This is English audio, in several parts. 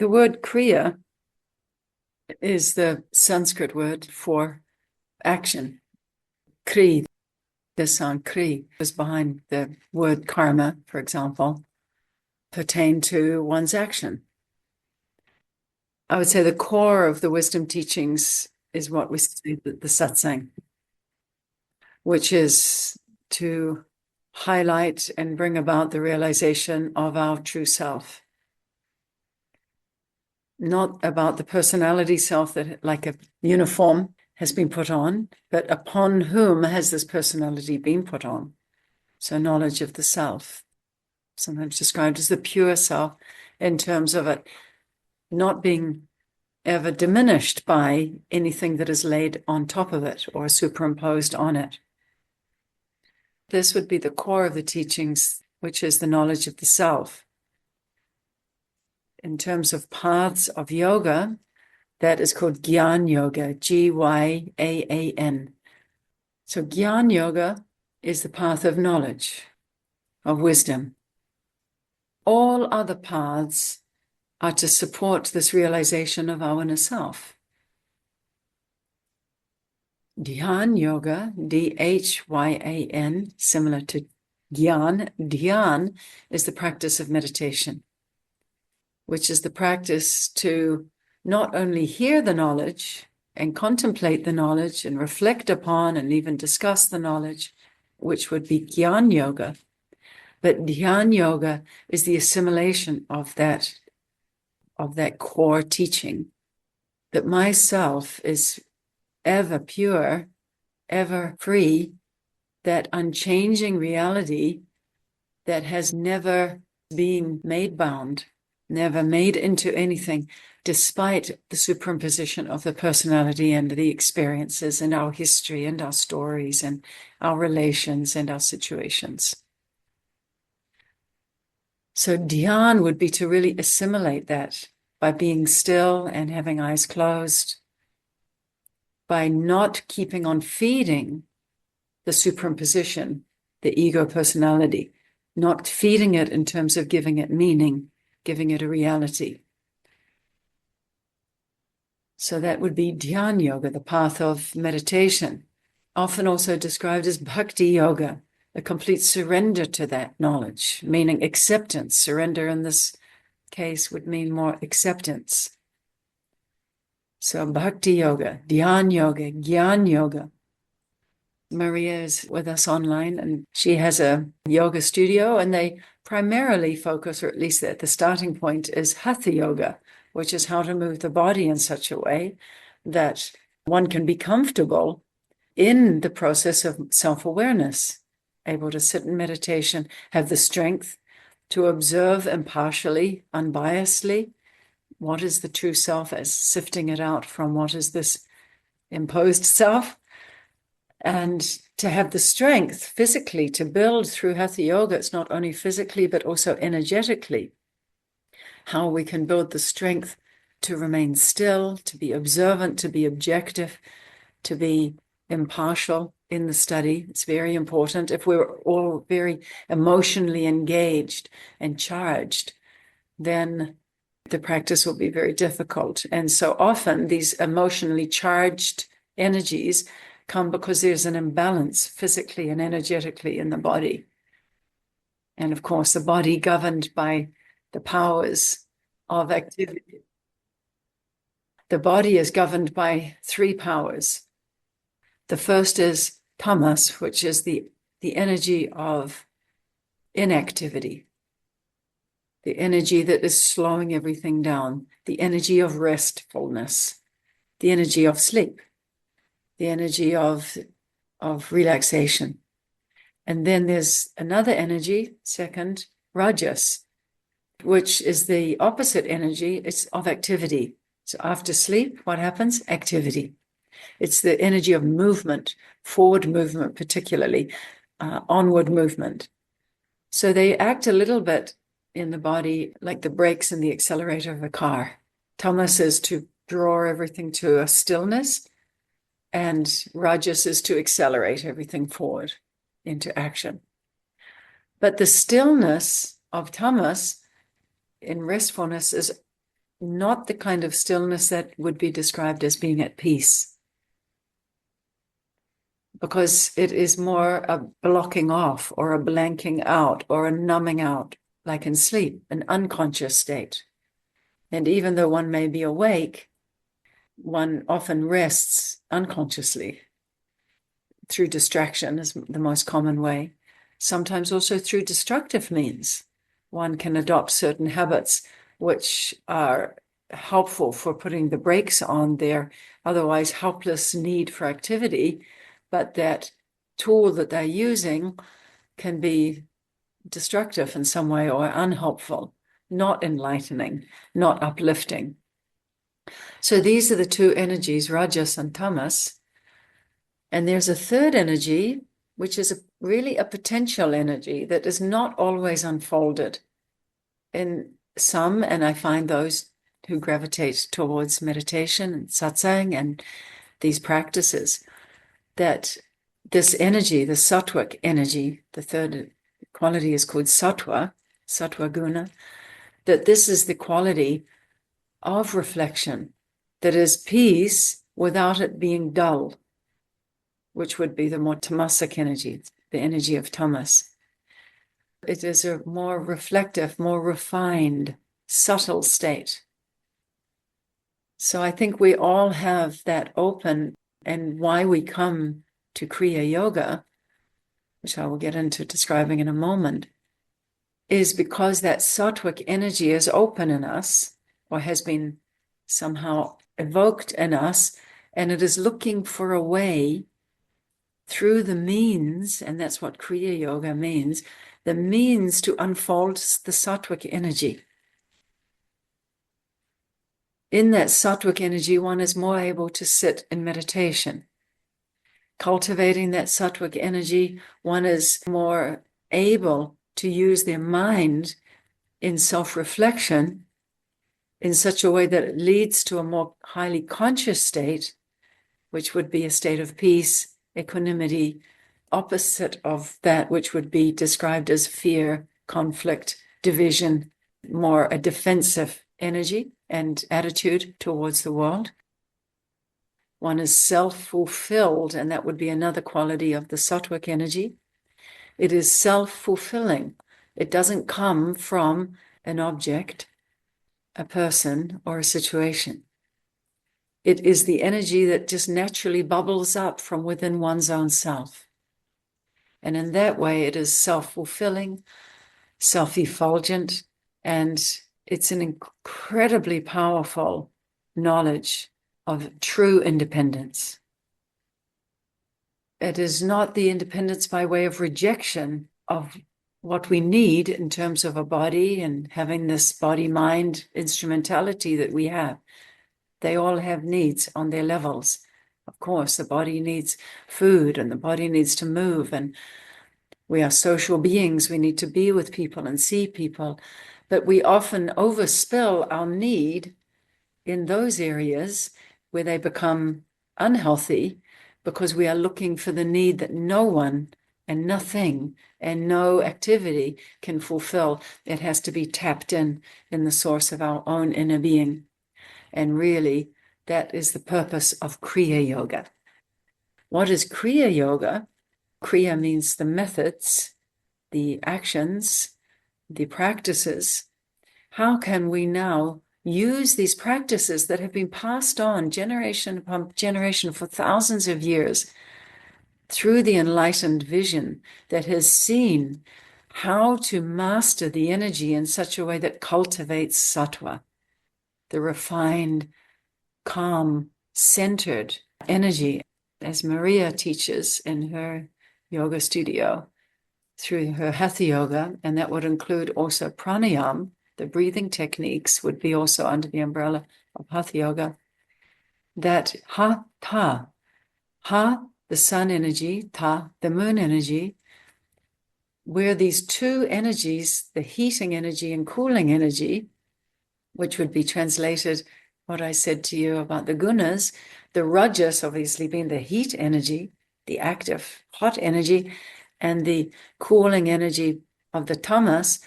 The word Kriya is the Sanskrit word for action. Kri, the sound Kri, is behind the word karma, for example, pertain to one's action. I would say the core of the wisdom teachings is what we say the satsang, which is to highlight and bring about the realization of our true self. Not about the personality self that, like a uniform, has been put on, but upon whom has this personality been put on? So knowledge of the self, sometimes described as the pure self, in terms of it not being ever diminished by anything that is laid on top of it or superimposed on it. This would be the core of the teachings, which is the knowledge of the self. In terms of paths of yoga, that is called Gyan Yoga, Gyaan. So Gyan Yoga is the path of knowledge, of wisdom. All other paths are to support this realization of our inner self. Dhyan Yoga, Dhyan, similar to Gyan. Dhyan is the practice of meditation, which is the practice to not only hear the knowledge and contemplate the knowledge and reflect upon and even discuss the knowledge, which would be Gyan Yoga, but Dhyan Yoga is the assimilation of that core teaching, that myself is ever pure, ever free, that unchanging reality that has never been made bound, never made into anything, despite the superimposition of the personality and the experiences and our history and our stories and our relations and our situations. So dhyan would be to really assimilate that by being still and having eyes closed, by not keeping on feeding the superimposition, the ego personality, not feeding it in terms of giving it meaning, giving it a reality. So that would be Dhyan Yoga, the path of meditation, often also described as Bhakti Yoga, a complete surrender to that knowledge, meaning acceptance. Surrender in this case would mean more acceptance. So Bhakti Yoga, Dhyan Yoga, Gyan Yoga. Maria is with us online, and she has a yoga studio, and they primarily focus, or at least at the starting point, is Hatha Yoga, which is how to move the body in such a way that one can be comfortable in the process of self-awareness, able to sit in meditation, have the strength to observe impartially, unbiasedly, what is the true self, as sifting it out from what is this imposed self, and to have the strength physically to build through Hatha Yoga. It's not only physically, but also energetically, how we can build the strength to remain still, to be observant, to be objective, to be impartial in the study. It's very important. If we're all very emotionally engaged and charged, then the practice will be very difficult. And so often these emotionally charged energies come because there's an imbalance physically and energetically in the body. And of course, the body governed by the powers of activity. The body is governed by three powers. The first is tamas, which is the energy of inactivity, the energy that is slowing everything down, the energy of restfulness, the energy of sleep, the energy of relaxation. And then there's another energy, second, rajas, which is the opposite energy. It's of activity. So after sleep, what happens? Activity. It's the energy of movement, forward movement particularly, onward movement. So they act a little bit in the body like the brakes and the accelerator of a car. Tamas is to draw everything to a stillness, and rajas is to accelerate everything forward into action. But the stillness of tamas in restfulness is not the kind of stillness that would be described as being at peace, because it is more a blocking off or a blanking out or a numbing out, like in sleep, an unconscious state. And even though one may be awake, one often rests unconsciously through distraction is the most common way. Sometimes also through destructive means. One can adopt certain habits which are helpful for putting the brakes on their otherwise helpless need for activity, but that tool that they're using can be destructive in some way or unhelpful, not enlightening, not uplifting. So these are the two energies, rajas and tamas. And there's a third energy, which is really a potential energy that is not always unfolded. In some, and I find those who gravitate towards meditation and satsang and these practices, that this energy, the sattvic energy, the third quality is called sattva guna, that this is the quality of reflection that is peace without it being dull, which would be the more tamasic energy, the energy of tamas. It is a more reflective, more refined, subtle state. So I think we all have that open, and why we come to Kriya Yoga, which I will get into describing in a moment, is because that sattvic energy is open in us, or has been somehow evoked in us, and it is looking for a way through the means, and that's what Kriya Yoga means, the means to unfold the sattvic energy. In that sattvic energy, one is more able to sit in meditation. Cultivating that sattvic energy, one is more able to use their mind in self-reflection in such a way that it leads to a more highly conscious state, which would be a state of peace, equanimity, opposite of that which would be described as fear, conflict, division, more a defensive energy and attitude towards the world. One is self-fulfilled, and that would be another quality of the sattvic energy. It is self-fulfilling. It doesn't come from an object, a person, or a situation. It is the energy that just naturally bubbles up from within one's own self. And in that way, it is self-fulfilling, self-effulgent, and it's an incredibly powerful knowledge of true independence. It is not the independence by way of rejection of what we need in terms of a body and having this body-mind instrumentality that we have. They all have needs on their levels. Of course, the body needs food and the body needs to move, and we are social beings. We need to be with people and see people, but we often overspill our need in those areas where they become unhealthy because we are looking for the need that no one and nothing and no activity can fulfill. It has to be tapped in the source of our own inner being. And really, that is the purpose of Kriya Yoga. What is Kriya Yoga? Kriya means the methods, the actions, the practices. How can we now use these practices that have been passed on generation upon generation for thousands of years through the enlightened vision that has seen how to master the energy in such a way that cultivates sattva, the refined, calm, centered energy, as Maria teaches in her yoga studio through her hatha yoga, and that would include also pranayam. The breathing techniques would be also under the umbrella of hatha yoga. That ha, the sun energy, ta, the moon energy, where these two energies, the heating energy and cooling energy, which would be translated what I said to you about the gunas, the rajas obviously being the heat energy, the active hot energy, and the cooling energy of the tamas,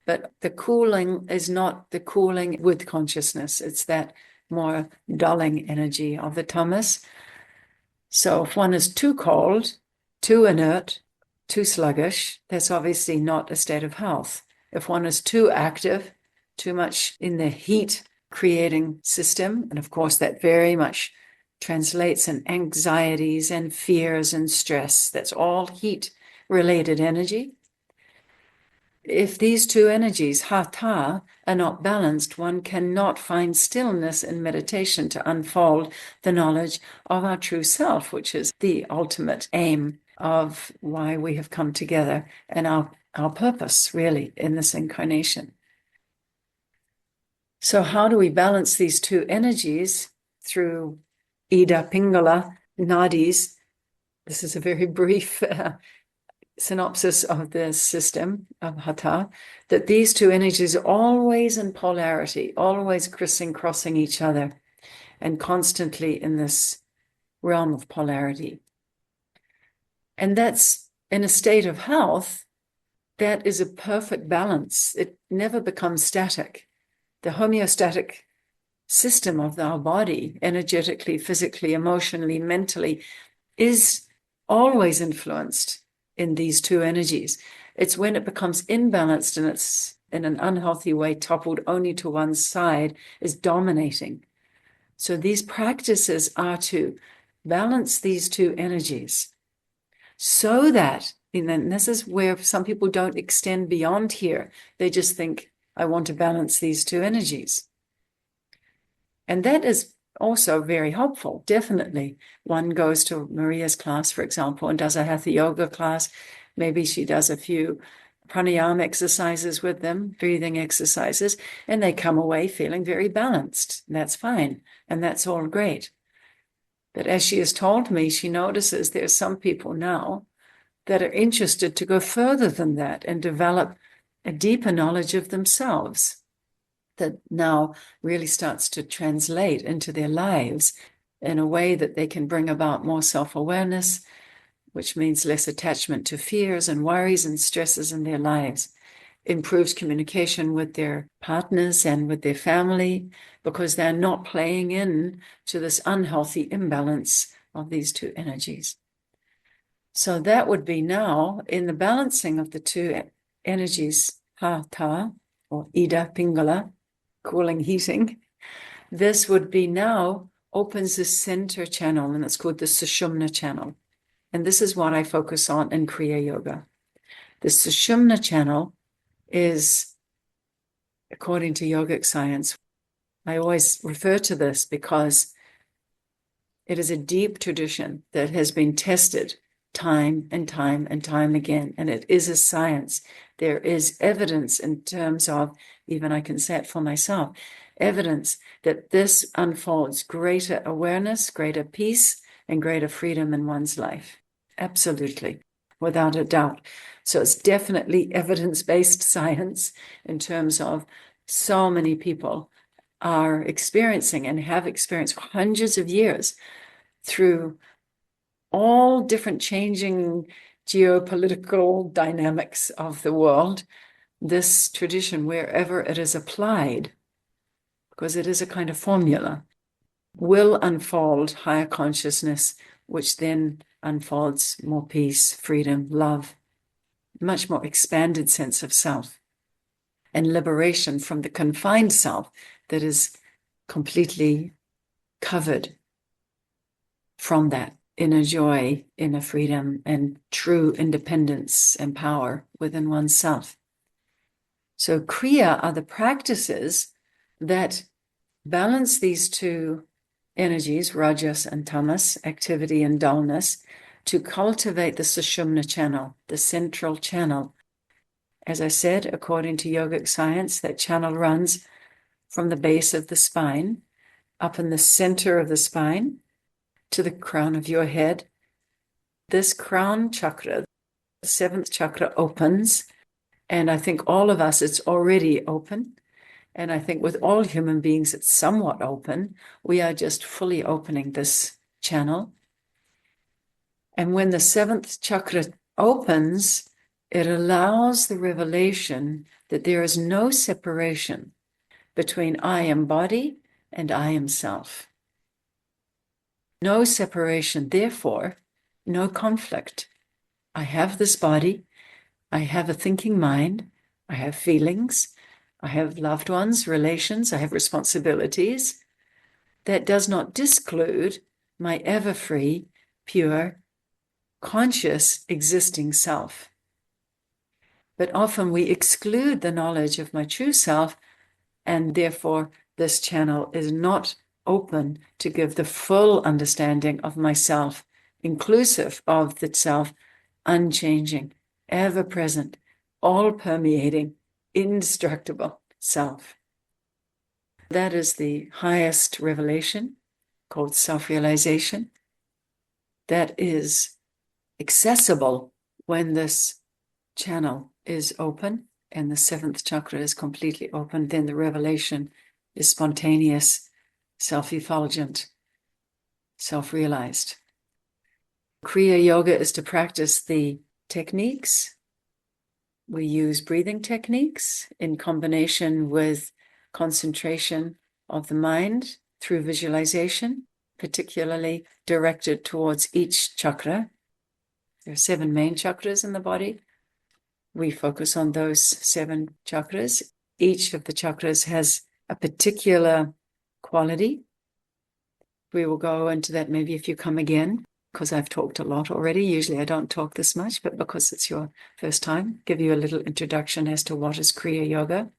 But the cooling is not the cooling with consciousness. It's that more dulling energy of the tamas. So if one is too cold, too inert, too sluggish, that's obviously not a state of health. If one is too active, too much in the heat creating system, and of course that very much translates in anxieties and fears and stress. That's all heat related energy. If these two energies, hatha, are not balanced, one cannot find stillness in meditation to unfold the knowledge of our true self, which is the ultimate aim of why we have come together and our purpose, really, in this incarnation. So how do we balance these two energies through Ida Pingala nadis? This is a very brief synopsis of the system of hatha, that these two energies are always in polarity, always crossing each other, and constantly in this realm of polarity. And that's in a state of health, that is a perfect balance. It never becomes static. The homeostatic system of our body, energetically, physically, emotionally, mentally, is always influenced in these two energies. It's when it becomes imbalanced and it's in an unhealthy way toppled only to one side, is dominating. So these practices are to balance these two energies so that, and this is where some people don't extend beyond here. They just think, I want to balance these two energies. And that is also very helpful, definitely. One goes to Maria's class, for example, and does a hatha yoga class. Maybe she does a few pranayam exercises with them, breathing exercises, and they come away feeling very balanced. That's fine, and that's all great. But as she has told me, she notices there are some people now that are interested to go further than that and develop a deeper knowledge of themselves that now really starts to translate into their lives in a way that they can bring about more self-awareness, which means less attachment to fears and worries and stresses in their lives, improves communication with their partners and with their family, because they're not playing in to this unhealthy imbalance of these two energies. So that would be now in the balancing of the two energies, hatha or Ida Pingala, cooling, heating. This would be now opens the center channel, and it's called the Sushumna channel. And this is what I focus on in Kriya Yoga. The Sushumna channel is, according to yogic science, I always refer to this because it is a deep tradition that has been tested time and time and time again, and it is a science. There is evidence in terms of, even I can say it for myself, evidence that this unfolds greater awareness, greater peace, and greater freedom in one's life. Absolutely, without a doubt. So it's definitely evidence-based science in terms of so many people are experiencing and have experienced for hundreds of years through all different changing geopolitical dynamics of the world, this tradition, wherever it is applied, because it is a kind of formula, will unfold higher consciousness, which then unfolds more peace, freedom, love, much more expanded sense of self, and liberation from the confined self that is completely covered from that inner joy, inner freedom, and true independence and power within oneself. So Kriya are the practices that balance these two energies, rajas and tamas, activity and dullness, to cultivate the Sushumna channel, the central channel. As I said, according to yogic science, that channel runs from the base of the spine, up in the center of the spine, to the crown of your head. This crown chakra, the seventh chakra, opens, and I think all of us, it's already open. And I think with all human beings, it's somewhat open. We are just fully opening this channel. And when the seventh chakra opens, it allows the revelation that there is no separation between I am body and I am self. No separation, therefore, no conflict. I have this body, I have a thinking mind, I have feelings, I have loved ones, relations, I have responsibilities. That does not disclude my ever-free, pure, conscious, existing self. But often we exclude the knowledge of my true self, and therefore this channel is not open to give the full understanding of myself, inclusive of the self, unchanging, ever-present, all-permeating, indestructible self. That is the highest revelation, called self-realization. That is accessible when this channel is open and the seventh chakra is completely open. Then the revelation is spontaneous, self-effulgent, self-realized. Kriya yoga is to practice the techniques. We use breathing techniques in combination with concentration of the mind through visualization, particularly directed towards each chakra. There are 7 main chakras in the body. We focus on those 7 chakras. Each of the chakras has a particular quality. We will go into that maybe if you come again, because I've talked a lot already. Usually I don't talk this much, but because it's your first time, give you a little introduction as to what is Kriya yoga.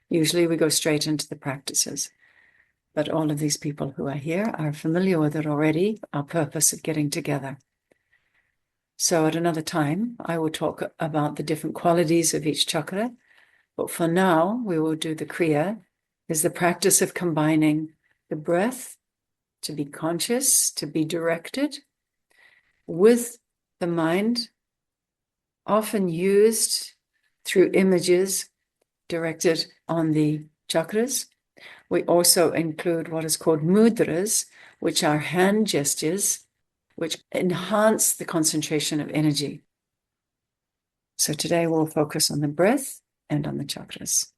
Usually we go straight into the practices. But all of these people who are here are familiar with it already, our purpose of getting together. So at another time, I will talk about the different qualities of each chakra. But for now, we will do the Kriya, is the practice of combining the breath to be conscious, to be directed, with the mind, often used through images directed on the chakras. We also include what is called mudras, which are hand gestures, which enhance the concentration of energy. So today we'll focus on the breath and on the chakras.